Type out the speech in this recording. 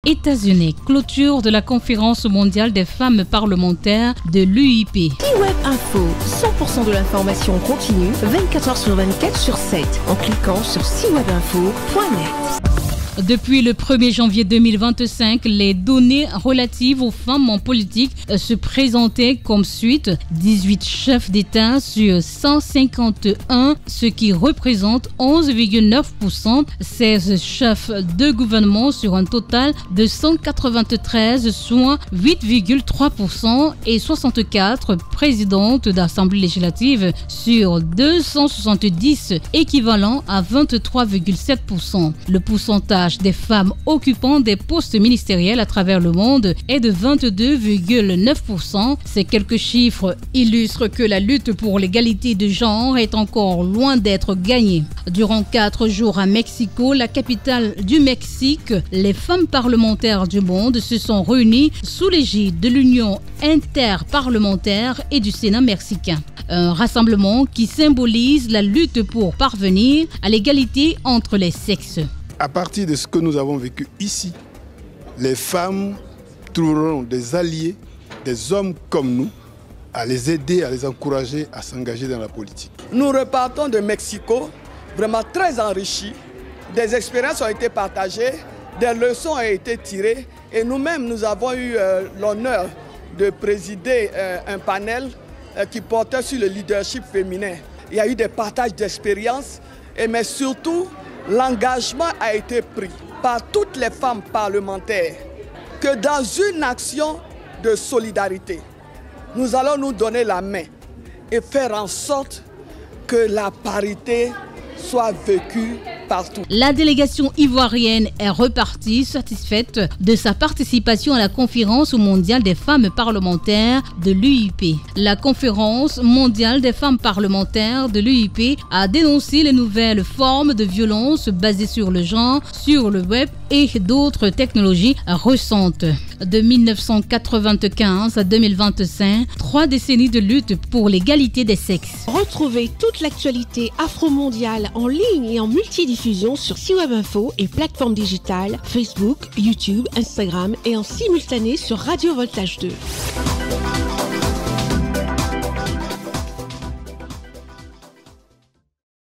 États-Unis, clôture de la conférence mondiale des femmes parlementaires de l'UIP. C-Web Info, 100% de l'information continue, 24h sur 24 sur 7, en cliquant sur cwebinfo.net. Depuis le 1er janvier 2025, les données relatives aux femmes en politique se présentaient comme suite: 18 chefs d'État sur 151, ce qui représente 11,9%. 16 chefs de gouvernement sur un total de 193, soit 8,3%, et 64 présidentes d'Assemblée législative sur 270, équivalent à 23,7%. Le pourcentage des femmes occupant des postes ministériels à travers le monde est de 22,9%. Ces quelques chiffres illustrent que la lutte pour l'égalité de genre est encore loin d'être gagnée. Durant 4 jours à Mexico, la capitale du Mexique, les femmes parlementaires du monde se sont réunies sous l'égide de l'Union interparlementaire et du Sénat mexicain. Un rassemblement qui symbolise la lutte pour parvenir à l'égalité entre les sexes. À partir de ce que nous avons vécu ici, les femmes trouveront des alliés, des hommes comme nous, à les aider, à les encourager à s'engager dans la politique. Nous repartons de Mexico, vraiment très enrichis. Des expériences ont été partagées, des leçons ont été tirées, et nous-mêmes, nous avons eu l'honneur de présider un panel qui portait sur le leadership féminin. Il y a eu des partages d'expériences, mais surtout, l'engagement a été pris par toutes les femmes parlementaires que dans une action de solidarité, nous allons nous donner la main et faire en sorte que la parité soit vécue partout. La délégation ivoirienne est repartie satisfaite de sa participation à la conférence mondiale des femmes parlementaires de l'UIP. La conférence mondiale des femmes parlementaires de l'UIP a dénoncé les nouvelles formes de violence basées sur le genre, sur le web et d'autres technologies récentes. De 1995 à 2025, 3 décennies de lutte pour l'égalité des sexes. Retrouvez toute l'actualité afro-mondiale en ligne et en multidiffusion sur C-Web Info et plateformes digitales, Facebook, YouTube, Instagram et en simultané sur Radio Voltage 2.